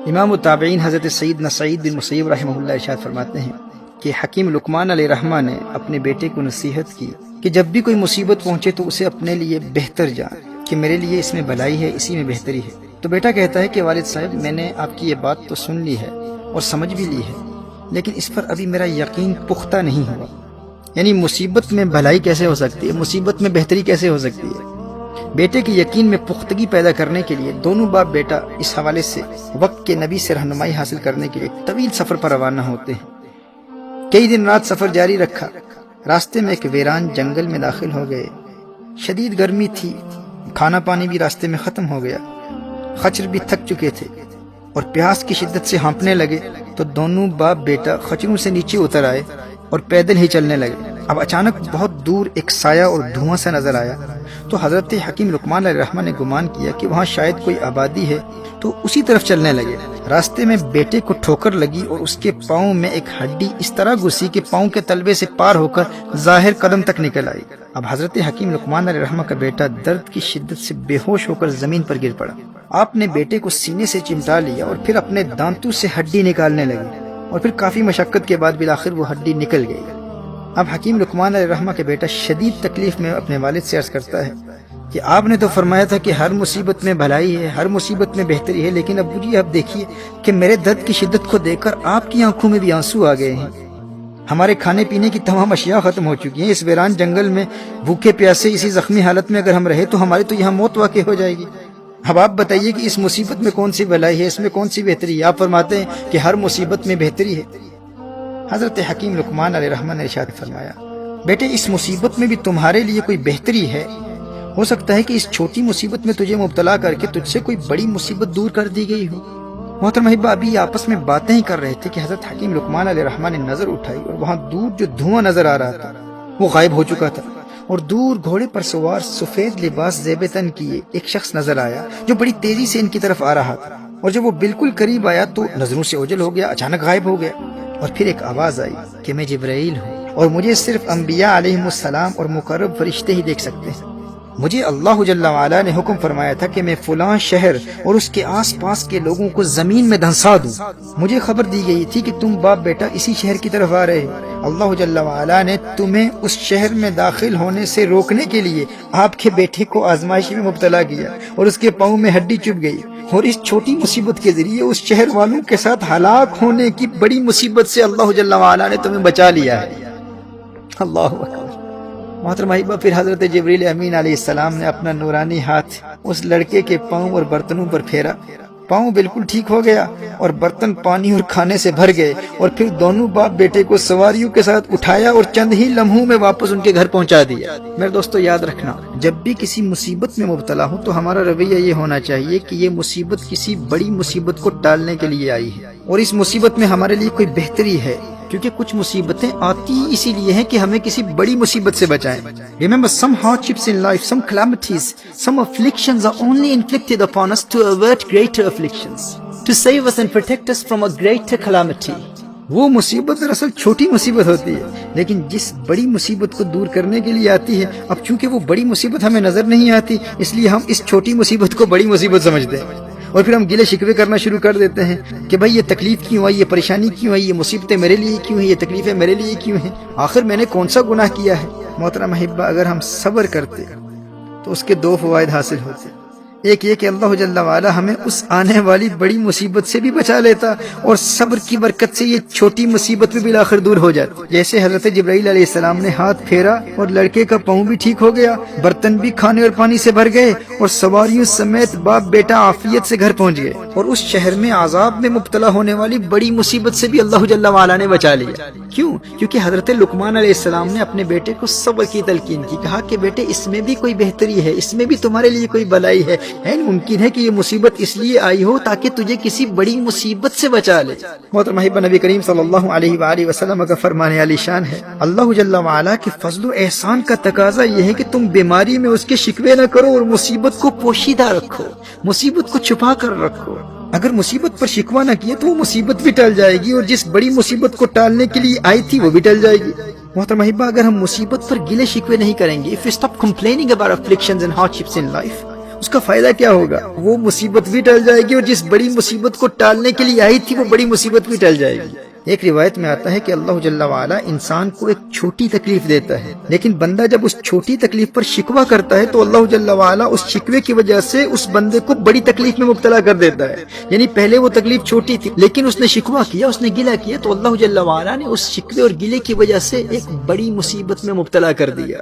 امام التابعین حضرت سیدنا سعید بن مسیب رحمہ اللہ ارشاد فرماتے ہیں کہ حکیم لقمان علیہ الرحمہ نے اپنے بیٹے کو نصیحت کی کہ جب بھی کوئی مصیبت پہنچے تو اسے اپنے لیے بہتر جان کہ میرے لیے اس میں بھلائی ہے، اسی میں بہتری ہے۔ تو بیٹا کہتا ہے کہ والد صاحب میں نے آپ کی یہ بات تو سن لی ہے اور سمجھ بھی لی ہے، لیکن اس پر ابھی میرا یقین پختہ نہیں ہوا۔ یعنی مصیبت میں بھلائی کیسے ہو سکتی ہے، مصیبت میں بہتری کیسے ہو سکتی ہے؟ بیٹے کے یقین میں پختگی پیدا کرنے کے لیے دونوں باپ بیٹا اس حوالے سے وقت کے نبی سے رہنمائی حاصل کرنے کے لیے طویل سفر پر روانہ ہوتے ہیں۔ کئی دن رات سفر جاری رکھا، راستے میں ایک ویران جنگل میں داخل ہو گئے۔ شدید گرمی تھی، کھانا پانی بھی راستے میں ختم ہو گیا، خچر بھی تھک چکے تھے اور پیاس کی شدت سے ہانپنے لگے۔ تو دونوں باپ بیٹا خچروں سے نیچے اتر آئے اور پیدل ہی چلنے لگے۔ اب اچانک بہت دور ایک سایہ اور دھواں سا نظر آیا، تو حضرت حکیم لقمان علیہ الرحمہ نے گمان کیا کہ وہاں شاید کوئی آبادی ہے، تو اسی طرف چلنے لگے۔ راستے میں بیٹے کو ٹھوکر لگی اور اس کے پاؤں میں ایک ہڈی اس طرح گھسی کہ پاؤں کے تلوے سے پار ہو کر ظاہر قدم تک نکل آئی۔ اب حضرت حکیم لقمان علیہ الرحمہ کا بیٹا درد کی شدت سے بے ہوش ہو کر زمین پر گر پڑا۔ آپ نے بیٹے کو سینے سے چمٹا لیا اور پھر اپنے دانتوں سے ہڈی نکالنے لگے، اور پھر کافی مشقت کے بعد بالآخر وہ ہڈی نکل گئی۔ اب حکیم لقمان علیہ الرحمہ کا بیٹا شدید تکلیف میں اپنے والد سے عرض کرتا ہے کہ آپ نے تو فرمایا تھا کہ ہر مصیبت میں بھلائی ہے، ہر مصیبت میں بہتری ہے، لیکن ابو جی آپ دیکھیے کہ میرے درد کی شدت کو دیکھ کر آپ کی آنکھوں میں بھی آنسو آ گئے ہیں۔ ہمارے کھانے پینے کی تمام اشیاء ختم ہو چکی ہیں۔ اس ویران جنگل میں بھوکے پیاسے اسی زخمی حالت میں اگر ہم رہے تو ہماری تو یہاں موت واقع ہو جائے گی۔ اب آپ بتائیے کہ اس مصیبت میں کون سی بھلائی ہے، اس میں کون سی بہتری ہے؟ آپ فرماتے ہیں کہ ہر مصیبت میں بہتری ہے۔ حضرت حکیم لقمان علیہ الرحمہ نے ارشاد فرمایا، بیٹے اس مصیبت میں بھی تمہارے لیے کوئی بہتری ہے۔ ہو سکتا ہے کہ اس چھوٹی مصیبت میں تجھے مبتلا کر کے تجھ سے کوئی بڑی مصیبت دور کر دی گئی ہو۔ محترم احبہ، ابھی آپس میں باتیں ہی کر رہے تھے کہ حضرت حکیم لقمان علیہ الرحمہ نے نظر اٹھائی اور وہاں دور جو دھواں نظر آ رہا تھا وہ غائب ہو چکا تھا، اور دور گھوڑے پر سوار سفید لباس زیب تن کیے ایک شخص نظر آیا جو بڑی تیزی سے ان کی طرف آ رہا تھا، اور جب وہ بالکل قریب آیا تو نظروں سے اوجھل ہو گیا، اچانک غائب ہو گیا۔ اور پھر ایک آواز آئی کہ میں جبرائیل ہوں اور مجھے صرف انبیاء علیہم السلام اور مقرب فرشتے ہی دیکھ سکتے ہیں۔ مجھے اللہ جل وعلا نے حکم فرمایا تھا کہ میں فلاں شہر اور اس کے آس پاس کے لوگوں کو زمین میں دھنسا دوں۔ مجھے خبر دی گئی تھی کہ تم باپ بیٹا اسی شہر کی طرف آ رہے ہو۔ اللہ جل وعلا نے تمہیں اس شہر میں داخل ہونے سے روکنے کے لیے آپ کے بیٹے کو آزمائش میں مبتلا کیا اور اس کے پاؤں میں ہڈی چبھ گئی، اور اس چھوٹی مصیبت کے ذریعے اس شہر والوں کے ساتھ ہلاک ہونے کی بڑی مصیبت سے اللہ جل وعلا نے تمہیں بچا لیا ہے۔ اللہ اکبر۔ محترم احبہ، پھر حضرت جبریل امین علیہ السلام نے اپنا نورانی ہاتھ اس لڑکے کے پاؤں اور برتنوں پر پھیرا، پاؤں بالکل ٹھیک ہو گیا اور برتن پانی اور کھانے سے بھر گئے، اور پھر دونوں باپ بیٹے کو سواریوں کے ساتھ اٹھایا اور چند ہی لمحوں میں واپس ان کے گھر پہنچا دیا۔ میرے دوستو یاد رکھنا، جب بھی کسی مصیبت میں مبتلا ہو تو ہمارا رویہ یہ ہونا چاہیے کہ یہ مصیبت کسی بڑی مصیبت کو ٹالنے کے لیے آئی ہے، اور اس مصیبت میں ہمارے لیے کوئی بہتری ہے، کیونکہ کچھ مصیبتیں آتی اسی لیے ہیں کہ ہمیں کسی بڑی مصیبت سے بچائیں۔ Remember, some hardships in life, some calamities, some afflictions are only inflicted upon us to avert greater afflictions, to save us and protect us from a greater calamity. وہ مصیبت دراصل چھوٹی مصیبت ہوتی ہے، لیکن جس بڑی مصیبت کو دور کرنے کے لیے آتی ہے، اب چونکہ وہ بڑی مصیبت ہمیں نظر نہیں آتی، اس لیے ہم اس چھوٹی مصیبت کو بڑی مصیبت سمجھتے ہیں، اور پھر ہم گلے شکوے کرنا شروع کر دیتے ہیں کہ بھائی یہ تکلیف کیوں آئی، یہ پریشانی کیوں آئی، یہ مصیبتیں میرے لیے کیوں ہیں، یہ تکلیفیں میرے لیے کیوں ہیں، آخر میں نے کون سا گناہ کیا ہے۔ محترم احبہ، اگر ہم صبر کرتے تو اس کے دو فوائد حاصل ہوتے۔ ایک یہ کہ اللہ جل وعلا ہمیں اس آنے والی بڑی مصیبت سے بھی بچا لیتا، اور صبر کی برکت سے یہ چھوٹی مصیبت بھی بالآخر دور ہو جاتی۔ جیسے حضرت جبرائیل علیہ السلام نے ہاتھ پھیرا اور لڑکے کا پاؤں بھی ٹھیک ہو گیا، برتن بھی کھانے اور پانی سے بھر گئے، اور سواریوں سمیت باپ بیٹا عافیت سے گھر پہنچ گئے، اور اس شہر میں عذاب میں مبتلا ہونے والی بڑی مصیبت سے بھی اللہ جل وعلا نے بچا لیا۔ کیوں؟ کیونکہ حضرت لقمان علیہ السلام نے اپنے بیٹے کو صبر کی تلقین کی، کہا کہ بیٹے اس میں بھی کوئی بہتری ہے، اس میں بھی تمہارے لیے کوئی بھلائی ہے، ممکن ہے کہ یہ مصیبت اس لیے آئی ہو تاکہ تجھے کسی بڑی مصیبت سے بچا لے۔ محترم احبہ، نبی کریم صلی اللہ علیہ وآلہ وسلم کا فرمان عالی شان ہے، اللہ جل وعلا کے فضل و احسان کا تقاضا یہ ہے کہ تم بیماری میں اس کے شکوے نہ کرو اور مصیبت کو پوشیدہ رکھو، مصیبت کو چھپا کر رکھو۔ اگر مصیبت پر شکوہ نہ کیے تو وہ مصیبت بھی ٹل جائے گی، اور جس بڑی مصیبت کو ٹالنے کے لیے آئی تھی وہ بھی ٹل جائے گی۔ محترم احبہ، اگر ہم مصیبت پر گلے شکوے نہیں کریں گے، if we stop complaining about afflictions and hardships in life, اس کا فائدہ کیا ہوگا؟ وہ مصیبت بھی ٹل جائے گی، اور جس بڑی مصیبت کو ٹالنے کے لیے آئی تھی وہ بڑی مصیبت بھی ٹل جائے گی۔ ایک روایت میں آتا ہے کہ اللہ جل وعلا انسان کو ایک چھوٹی تکلیف دیتا ہے، لیکن بندہ جب اس چھوٹی تکلیف پر شکوہ کرتا ہے تو اللہ جل وعلا اس شکوے کی وجہ سے اس بندے کو بڑی تکلیف میں مبتلا کر دیتا ہے۔ یعنی پہلے وہ تکلیف چھوٹی تھی، لیکن اس نے شکوہ کیا، اس نے گلہ کیا، تو اللہ جل وعلا نے اس شکوے اور گلے کی وجہ سے ایک بڑی مصیبت میں مبتلا کر دیا۔